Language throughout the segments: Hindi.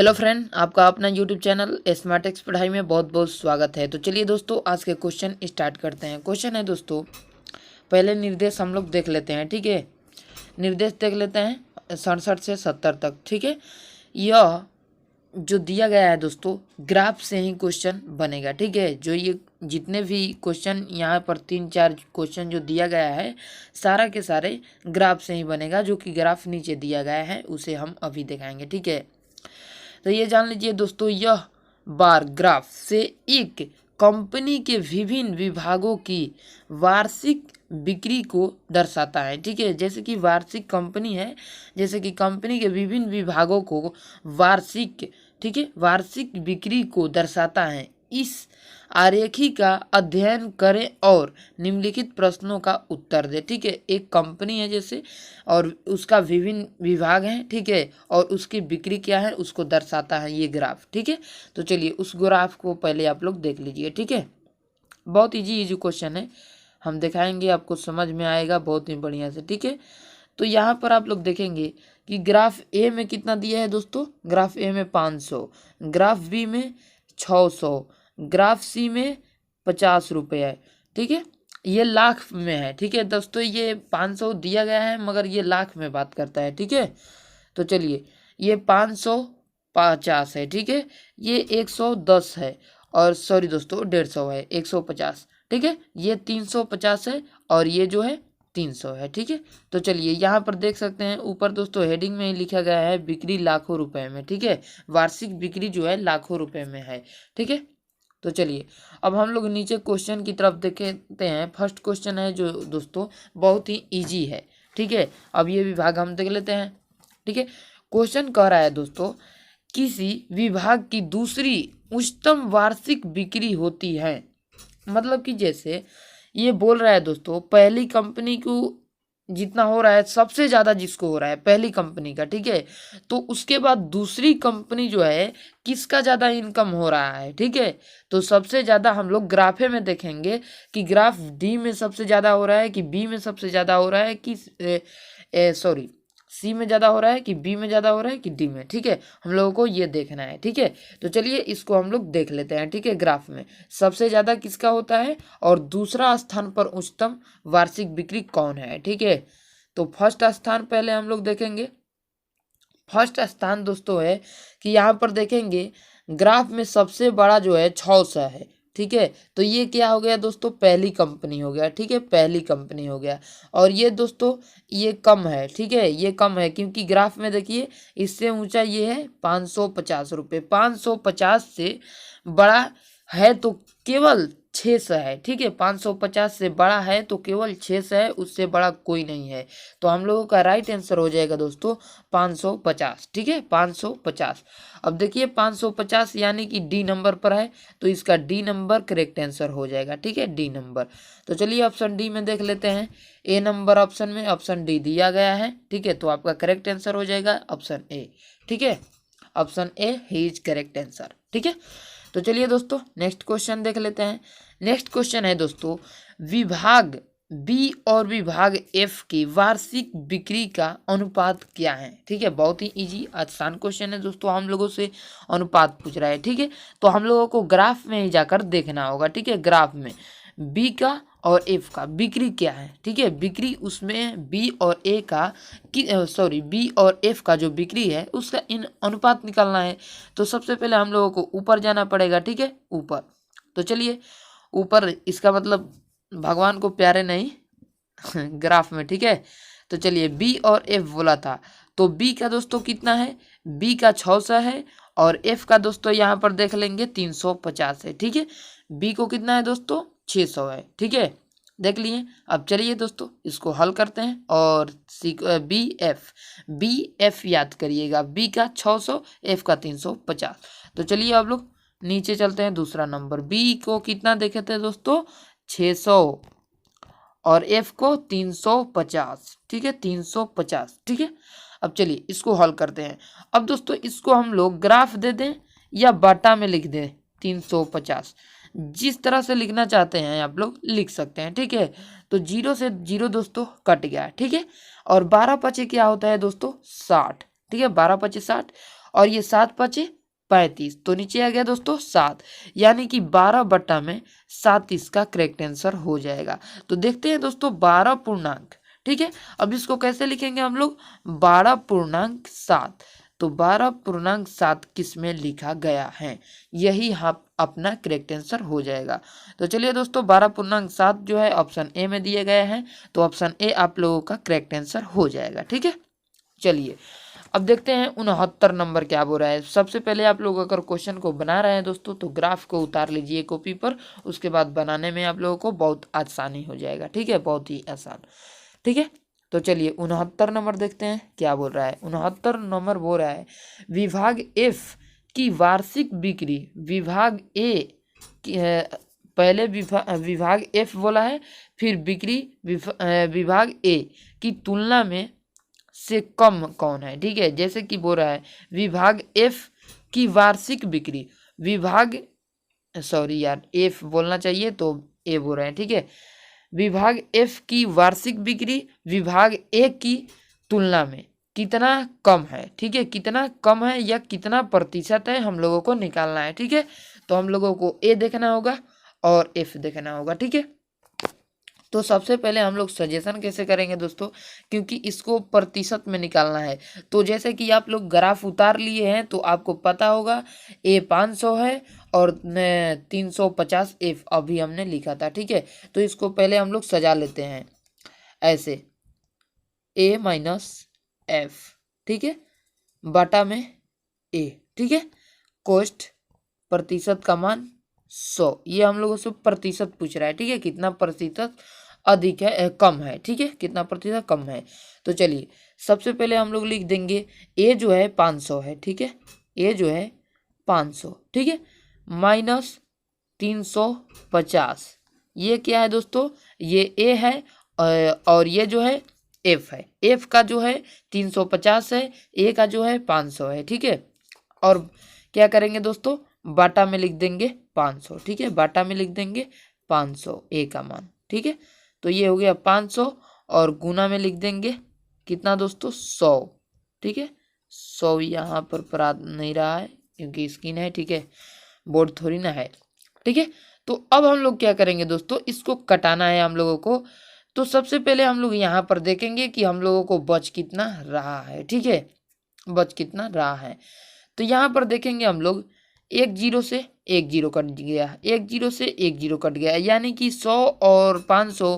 हेलो फ्रेंड, आपका अपना यूट्यूब चैनल स्मार्टेक्स पढ़ाई में बहुत बहुत स्वागत है। तो चलिए दोस्तों, आज के क्वेश्चन स्टार्ट करते हैं। क्वेश्चन है दोस्तों, पहले निर्देश हम लोग देख लेते हैं। ठीक है, निर्देश देख लेते हैं 67 से 70 तक। ठीक है, यह जो दिया गया है दोस्तों, ग्राफ से ही क्वेश्चन बनेगा। ठीक है, जो ये जितने भी क्वेश्चन यहाँ पर 3-4 क्वेश्चन जो दिया गया है, सारा के सारे ग्राफ से ही बनेगा। जो कि ग्राफ नीचे दिया गया है उसे हम अभी दिखाएंगे। ठीक है, तो ये जान लीजिए दोस्तों, यह बार ग्राफ से एक कंपनी के विभिन्न विभागों की वार्षिक बिक्री को दर्शाता है। ठीक है, जैसे कि वार्षिक कंपनी है, जैसे कि कंपनी के विभिन्न विभागों को वार्षिक, ठीक है, वार्षिक बिक्री को दर्शाता है। इस आरेखी का अध्ययन करें और निम्नलिखित प्रश्नों का उत्तर दें। ठीक है, एक कंपनी है जैसे, और उसका विभिन्न विभाग हैं। ठीक है, और उसकी बिक्री क्या है उसको दर्शाता है ये ग्राफ। ठीक है, तो चलिए उस ग्राफ को पहले आप लोग देख लीजिए। ठीक है, बहुत इजी क्वेश्चन है, हम दिखाएंगे, आपको समझ में आएगा बहुत ही बढ़िया से। ठीक है, तो यहाँ पर आप लोग देखेंगे कि ग्राफ ए में कितना दिया है दोस्तों, ग्राफ ए में 500, ग्राफ बी में 600, ग्राफ सी में 50 रुपये है। ठीक है, ये लाख में है। ठीक है दोस्तों, ये 500 दिया गया है मगर ये लाख में बात करता है। ठीक है, तो चलिए ये 550 है। ठीक है, ये 110 है, और सॉरी दोस्तों 150 है, 150। ठीक है, ये 350 है, और ये जो है 300 है। ठीक है, तो चलिए यहाँ पर देख सकते हैं ऊपर दोस्तों हेडिंग में ही लिखा गया है बिक्री लाखों रुपए में। ठीक है, वार्षिक बिक्री जो है लाखों रुपए में है। ठीक है, तो चलिए अब हम लोग नीचे क्वेश्चन की तरफ देखते हैं। फर्स्ट क्वेश्चन है जो दोस्तों बहुत ही इजी है। ठीक है, अब ये विभाग हम देख लेते हैं। ठीक है, क्वेश्चन कह रहा है दोस्तों, किसी विभाग की दूसरी उच्चतम वार्षिक बिक्री होती है। मतलब कि जैसे ये बोल रहा है दोस्तों, पहली कंपनी को जितना हो रहा है, सबसे ज़्यादा जिसको हो रहा है पहली कंपनी का। ठीक है, तो उसके बाद दूसरी कंपनी जो है किसका ज़्यादा इनकम हो रहा है। ठीक है, तो सबसे ज़्यादा हम लोग ग्राफे में देखेंगे कि ग्राफ डी में सबसे ज़्यादा हो रहा है कि बी में सबसे ज़्यादा हो रहा है कि सॉरी सी में ज़्यादा हो रहा है कि बी में ज़्यादा हो रहा है कि डी में। ठीक है, हम लोगों को ये देखना है। ठीक है, तो चलिए इसको हम लोग देख लेते हैं। ठीक है, ग्राफ में सबसे ज़्यादा किसका होता है और दूसरा स्थान पर उच्चतम वार्षिक बिक्री कौन है। ठीक है, तो फर्स्ट स्थान पहले हम लोग देखेंगे। फर्स्ट स्थान दोस्तों है कि यहाँ पर देखेंगे ग्राफ में सबसे बड़ा जो है 600 है। ठीक है, तो ये क्या हो गया दोस्तों, पहली कंपनी हो गया। ठीक है, पहली कंपनी हो गया, और ये दोस्तों ये कम है। ठीक है, ये कम है क्योंकि ग्राफ में देखिए इससे ऊंचा ये है 550 रुपये। 550 से बड़ा है तो केवल 600 है। ठीक है, 550 से बड़ा है तो केवल 600 है, उससे बड़ा कोई नहीं है। तो हम लोगों का राइट आंसर हो जाएगा दोस्तों 550। ठीक है, 550। अब देखिए 550 यानी कि डी नंबर पर है, तो इसका डी नंबर करेक्ट आंसर हो जाएगा। ठीक है, डी नंबर। तो चलिए ऑप्शन डी में देख लेते हैं। ए नंबर ऑप्शन में ऑप्शन डी दिया गया है। ठीक है, तो आपका करेक्ट आंसर हो जाएगा ऑप्शन ए। ठीक है, option A he is correct answer. ठीक है, तो चलिए दोस्तों नेक्स्ट क्वेश्चन देख लेते हैं। नेक्स्ट क्वेश्चन है दोस्तों, विभाग बी और विभाग एफ की वार्षिक बिक्री का अनुपात क्या है। ठीक है, बहुत ही इजी आसान क्वेश्चन है दोस्तों, हम लोगों से अनुपात पूछ रहा है। ठीक है, तो हम लोगों को ग्राफ में ही जाकर देखना होगा। ठीक है, ग्राफ में बी का और एफ का बिक्री क्या है। ठीक है, बिक्री उसमें बी और ए का बी और एफ का जो बिक्री है उसका इन अनुपात निकालना है। तो सबसे पहले हम लोगों को ऊपर जाना पड़ेगा। ठीक है, ऊपर, तो चलिए ऊपर, इसका मतलब भगवान को प्यारे नहीं ग्राफ में। ठीक है, तो चलिए बी और एफ बोला था, तो बी का दोस्तों कितना है, बी का 600 है, और एफ का दोस्तों यहाँ पर देख लेंगे 350 है। ठीक है, बी को कितना है दोस्तों 600 है। ठीक है, देख लिए। अब चलिए दोस्तों इसको हल करते हैं, और बी एफ याद करिएगा, बी का 600, एफ का 350। तो चलिए अब लोग नीचे चलते हैं। दूसरा नंबर बी को कितना देखे थे दोस्तों 600, और एफ को 350। ठीक है, 350। ठीक है, अब चलिए इसको हल करते हैं। अब दोस्तों इसको हम लोग ग्राफ दे दें या बाटा में लिख दें 350, जिस तरह से लिखना चाहते हैं आप लोग लिख सकते हैं। ठीक है, तो 0 से 0 दोस्तों कट गया। ठीक है, और 12 पचे क्या होता है दोस्तों 60। ठीक है, 12 पचे 60, और ये 7 5 35, तो नीचे आ गया दोस्तों 7, यानी कि 12 में 7 इसका करेक्ट आंसर हो जाएगा। तो देखते हैं दोस्तों 12 पूर्णांक, ठीक है। अब इसको कैसे लिखेंगे हम लोग, 12 पूर्णांक 7, तो 12 पूर्णांक 7 किस में लिखा गया है, यही हम अपना करेक्ट आंसर हो जाएगा। तो चलिए दोस्तों 12 पूर्णांक 7 जो है ऑप्शन ए में दिए गए हैं, तो ऑप्शन ए आप लोगों का करेक्ट आंसर हो जाएगा, ठीक है। चलिए अब देखते हैं 69 नंबर क्या बोल रहा है। सबसे पहले आप लोग अगर क्वेश्चन को बना रहे हैं दोस्तों तो ग्राफ को उतार लीजिए कॉपी पर, उसके बाद बनाने में आप लोगों को बहुत आसानी हो जाएगा, ठीक है, बहुत ही आसान, ठीक है। तो चलिए 69 नंबर देखते हैं क्या बोल रहा है। 69 नंबर बोल रहा है विभाग एफ की वार्षिक बिक्री, विभाग ए की पहले विभाग एफ बोला है, फिर बिक्री विभाग ए की तुलना में से कम कौन है, ठीक है। जैसे कि बोल रहा है विभाग एफ की वार्षिक बिक्री, विभाग सॉरी यार एफ बोलना चाहिए तो ए बोल रहे हैं, ठीक है। विभाग एफ की वार्षिक बिक्री विभाग ए की तुलना में कितना कम है, ठीक है, कितना कम है या कितना प्रतिशत है हम लोगों को निकालना है, ठीक है। तो हम लोगों को ए देखना होगा और एफ देखना होगा, ठीक है। तो सबसे पहले हम लोग सजेशन कैसे करेंगे दोस्तों, क्योंकि इसको प्रतिशत में निकालना है। तो जैसे कि आप लोग ग्राफ उतार लिए हैं तो आपको पता होगा ए 500 है और 350 एफ अभी हमने लिखा था, ठीक है। तो इसको पहले हम लोग सजा लेते हैं ऐसे ए माइनस एफ, ठीक है, बटा में ए, ठीक है। कॉस्ट प्रतिशत का मान 100, ये हम लोगों से प्रतिशत पूछ रहा है, ठीक है, कितना प्रतिशत अधिक है कम है, ठीक है, कितना प्रतिशत कम है। तो चलिए सबसे पहले हम लोग लिख देंगे ए जो है 500 है, ठीक है, ए जो है 500, ठीक है, माइनस 350, ये क्या है दोस्तों, ये ए है और ये जो है एफ है, एफ का जो है 350 है, ए का जो है 500 है, ठीक है। और क्या करेंगे दोस्तों, बाटा में लिख देंगे 500, ठीक है, बाटा में लिख देंगे 500 ए का मान, ठीक है। तो ये हो गया 500 और गुना में लिख देंगे कितना दोस्तों 100, ठीक है। 100 यहाँ पर परा नहीं रहा है क्योंकि स्क्रीन है, ठीक है, बोर्ड थोड़ी ना है, ठीक है। तो अब हम लोग क्या करेंगे दोस्तों, इसको कटाना है हम लोगों को। तो सबसे पहले हम लोग यहाँ पर देखेंगे कि हम लोगों को बच कितना रहा है, ठीक है, बच कितना रहा है। तो यहाँ पर देखेंगे हम लोग 1 0 से 1 0 कट गया, 1 0 से 1 0 कट गया, यानी कि 100 और 500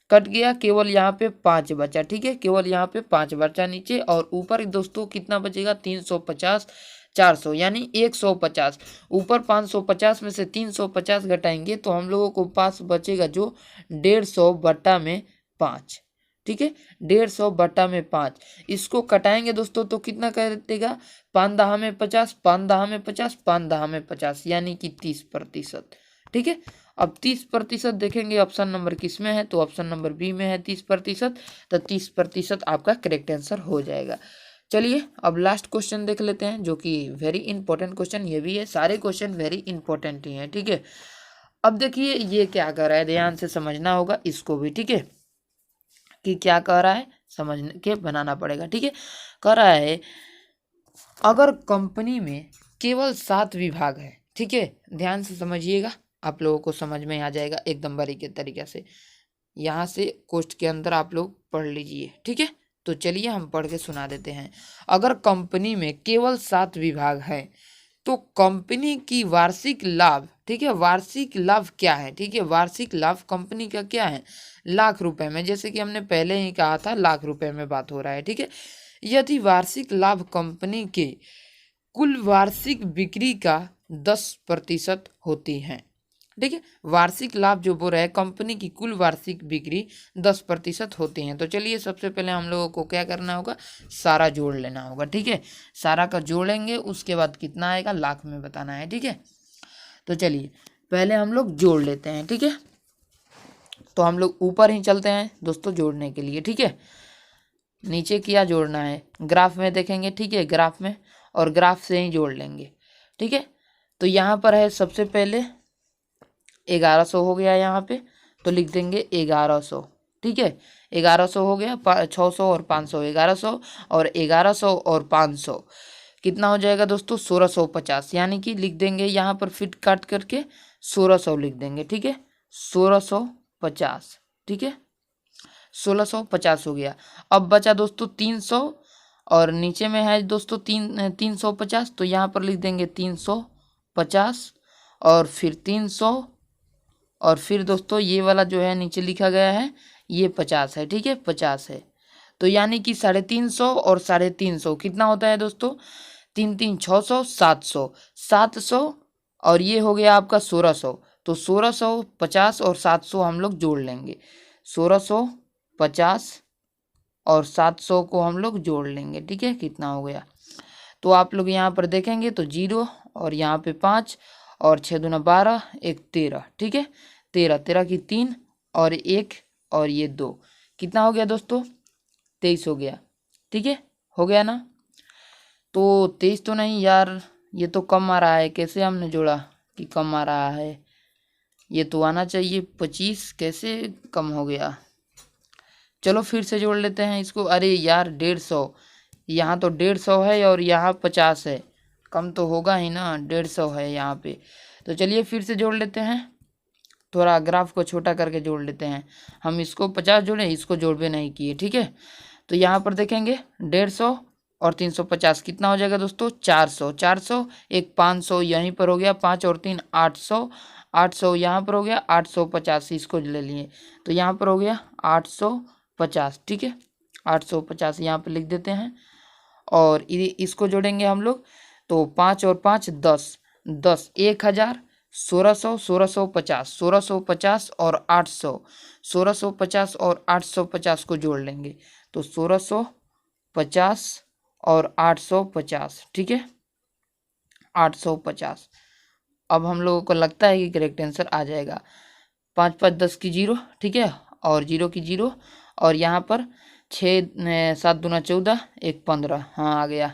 कट गया, केवल यहाँ पे 5 बचा, ठीक है, केवल यहाँ पे 5 बचा नीचे, और ऊपर दोस्तों कितना बचेगा 350 400, यानी 150, ऊपर 550 में से 350 घटाएंगे तो हम लोगों को पास बचेगा जो 150 बट्टा में 5, ठीक है, 150 बट्टा में 5, इसको कटाएंगे दोस्तों तो कितना कर देगा 5 दहा में 50, 5 दहा में 50, 5 दहा में 50, यानी कि 30%, ठीक है। अब 30% देखेंगे ऑप्शन नंबर किस में है, तो ऑप्शन नंबर बी में है 30%, तो 30% आपका करेक्ट आंसर हो जाएगा। चलिए अब लास्ट क्वेश्चन देख लेते हैं जो कि वेरी इंपॉर्टेंट क्वेश्चन ये भी है, सारे क्वेश्चन वेरी इंपॉर्टेंट ही हैं, ठीक है। अब देखिए ये क्या कर रहा है, ध्यान से समझना होगा इसको भी, ठीक है, कि क्या कह रहा है समझ के बनाना पड़ेगा, ठीक है। कह रहा है अगर कंपनी में केवल 7 विभाग है, ठीक है, ध्यान से समझिएगा, आप लोगों को समझ में आ जाएगा एकदम बारीकी तरीके से। यहाँ से कोष्ठ के अंदर आप लोग पढ़ लीजिए, ठीक है। तो चलिए हम पढ़ के सुना देते हैं। अगर कंपनी में केवल 7 विभाग है तो कंपनी की वार्षिक लाभ, ठीक है, वार्षिक लाभ क्या है, ठीक है, वार्षिक लाभ कंपनी का क्या है, लाख रुपए में, जैसे कि हमने पहले ही कहा था लाख रुपए में बात हो रहा है, ठीक है। यदि वार्षिक लाभ कंपनी के कुल वार्षिक बिक्री का 10% होती है, ठीक है, वार्षिक लाभ जो बोल रहा है कंपनी की कुल वार्षिक बिक्री 10% होती हैं। तो चलिए सबसे पहले हम लोगों को क्या करना होगा, सारा जोड़ लेना होगा, ठीक है, सारा का जोड़ेंगे, उसके बाद कितना आएगा लाख में बताना है, ठीक है। तो चलिए पहले हम लोग जोड़ लेते हैं, ठीक है। तो हम लोग ऊपर ही चलते हैं दोस्तों जोड़ने के लिए, ठीक है, नीचे क्या जोड़ना है ग्राफ में देखेंगे, ठीक है, ग्राफ में, और ग्राफ से ही जोड़ लेंगे, ठीक है। तो यहाँ पर है सबसे पहले 1100 हो गया यहाँ पे, तो लिख देंगे 1100, ठीक है, 1100 हो गया, 600 और 500 1100, और 1100 और 500 कितना हो जाएगा दोस्तों 1650, यानी कि लिख देंगे यहाँ पर फिट काट करके 1600 लिख देंगे, ठीक है 1650, ठीक है 1650 हो गया। अब बचा दोस्तों 300 और नीचे में है दोस्तों 350, तो यहाँ पर लिख देंगे 350 और फिर 300 और फिर दोस्तों ये वाला जो है नीचे लिखा गया है ये 50 है, ठीक है 50 है। तो यानी कि 350 और 350 कितना होता है दोस्तों, 3×3 = 600, 700, 700 और ये हो गया आपका 1600। तो 1650 और 700 हम लोग जोड़ लेंगे, 1650 और 700 को हम लोग जोड़ लेंगे, ठीक है कितना हो गया। तो आप लोग यहाँ पर देखेंगे तो 0 और यहाँ पे 5 और 6 दूना 12, 1 13, ठीक है 13, 13 की 3 और 1 और ये 2, कितना हो गया दोस्तों 23 हो गया, ठीक है हो गया ना। तो 23 तो नहीं यार, ये तो कम आ रहा है, कैसे हमने जोड़ा कि कम आ रहा है, ये तो आना चाहिए 25, कैसे कम हो गया। चलो फिर से जोड़ लेते हैं इसको। अरे यार 150, यहाँ तो 150 है और यहाँ 50 है, कम तो होगा ही ना, 150 है यहाँ पे। तो चलिए फिर से जोड़ लेते हैं, थोड़ा ग्राफ को छोटा करके जोड़ लेते हैं। हम इसको 50 जोड़े, इसको जोड़ भी नहीं किए, ठीक है। तो यहाँ पर देखेंगे 150 और 350 कितना हो जाएगा दोस्तों 400, 400 एक 500 यहीं पर हो गया, 5 और 3 800, 800 यहाँ पर हो गया, 850 इसको ले लिए तो यहाँ पर हो गया 850, ठीक है 850 यहाँ पर लिख देते हैं। और इसको जोड़ेंगे हम लोग तो 5 और 5 10, 10 1000, 1600, 1650, 1650 और 800, 1650 और 850 को जोड़ लेंगे तो 1650 और 850, ठीक है 850। अब हम लोगों को लगता है कि करेक्ट आंसर आ जाएगा। 5 5 10 की 0, ठीक है और 0 की 0 और यहाँ पर 6 7 दूना 14, 1 15, हाँ आ गया।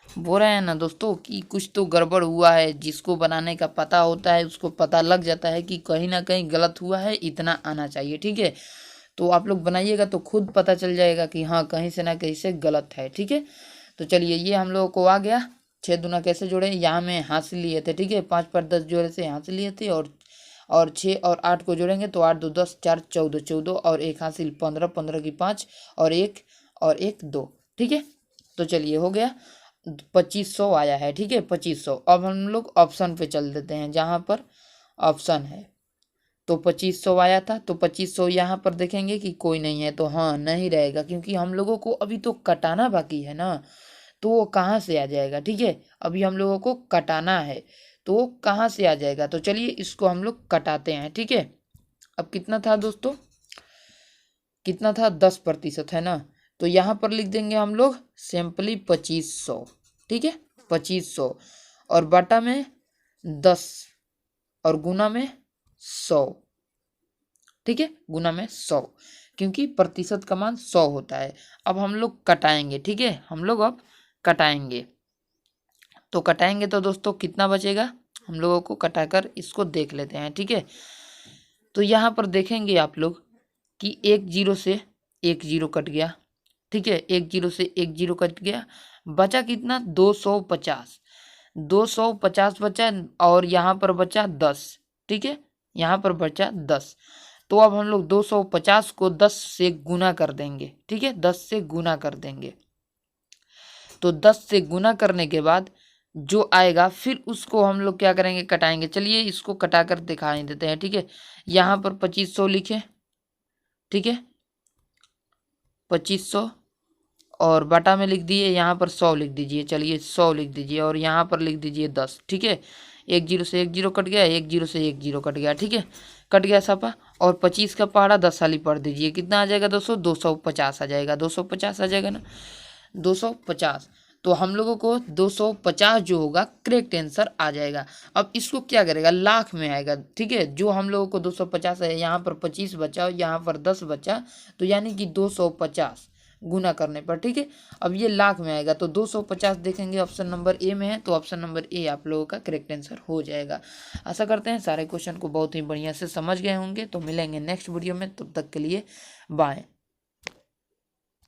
बोल रहे हैं ना दोस्तों कि कुछ तो गड़बड़ हुआ है, जिसको बनाने का पता होता है उसको पता लग जाता है कि कहीं ना कहीं गलत हुआ है, इतना आना चाहिए, ठीक है। तो आप लोग बनाइएगा तो खुद पता चल जाएगा कि हाँ कहीं से ना कहीं से गलत है, ठीक है। तो चलिए ये हम लोगों को आ गया। 6 दूना कैसे जोड़े, यहाँ में हाथ से लिए थे, ठीक है 5 पर 10 जोड़े से यहाँ से लिए थे और 6 और 8 को जोड़ेंगे तो 8 2 10, 4 14, 14 और 1 हासिल 15, 15 की 5 और 1 2, ठीक है। तो चलिए हो गया 2500 आया है, ठीक है 2500। अब हम लोग ऑप्शन पे चल देते हैं, जहाँ पर ऑप्शन है तो 2500 आया था, तो 2500 यहाँ पर देखेंगे कि कोई नहीं है, तो हाँ नहीं रहेगा क्योंकि हम लोगों को अभी तो कटाना बाकी है ना, तो वो कहाँ से आ जाएगा, ठीक है अभी हम लोगों को कटाना है तो वो कहाँ से आ जाएगा। तो चलिए इसको हम लोग कटाते हैं, ठीक है। अब कितना था दोस्तों, कितना था 10% है ना, तो यहाँ पर लिख देंगे हम लोग सिंपली 2500, ठीक है 2500 और बटा में 10 और गुना में 100, ठीक है गुना में 100 क्योंकि प्रतिशत का मान 100 होता है। अब हम लोग कटाएंगे, ठीक है हम लोग अब कटाएंगे। तो कटाएंगे तो दोस्तों कितना बचेगा, हम लोगों को कटाकर इसको देख लेते हैं, ठीक है। तो यहाँ पर देखेंगे आप लोग कि 1 0 से 1 0 कट गया, ठीक है 1 0 से 1 0 कट गया, बचा कितना 250, 250 बचा और यहाँ पर बचा 10, ठीक है यहाँ पर बचा 10। तो अब हम लोग 250 को 10 से गुना कर देंगे, ठीक है 10 से गुना कर देंगे। तो 10 से गुना करने के बाद जो आएगा फिर उसको हम लोग क्या करेंगे कटाएंगे। चलिए इसको कटा कर दिखाई देते हैं, ठीक है यहाँ पर 2500 लिखे, ठीक है 2500 और बटा में लिख दिए, यहाँ पर 100 लिख दीजिए, चलिए 100 लिख दीजिए और यहाँ पर लिख दीजिए 10, ठीक है 1 0 से 1 0 कट गया, 1 0 से 1 0 कट गया, ठीक है कट गया छापा। और 25 का पहाड़ा 10 वाली पढ़ दीजिए, कितना आ जाएगा दोस्तों 250 आ जाएगा, 250 आ जाएगा ना 250। तो हम लोगों को 250 जो होगा करेक्ट आंसर आ जाएगा। अब इसको क्या करेगा लाख में आएगा, ठीक है जो हम लोगों को 250 है, यहाँ पर 25 बचा और यहाँ पर 10 बचा, तो यानी कि 250 गुना करने पर, ठीक है अब ये लाख में आएगा तो 250 देखेंगे ऑप्शन नंबर ए में है, तो ऑप्शन नंबर ए आप लोगों का करेक्ट आंसर हो जाएगा। आशा करते हैं सारे क्वेश्चन को बहुत ही बढ़िया से समझ गए होंगे। तो मिलेंगे नेक्स्ट वीडियो में, तब तक के लिए बाय।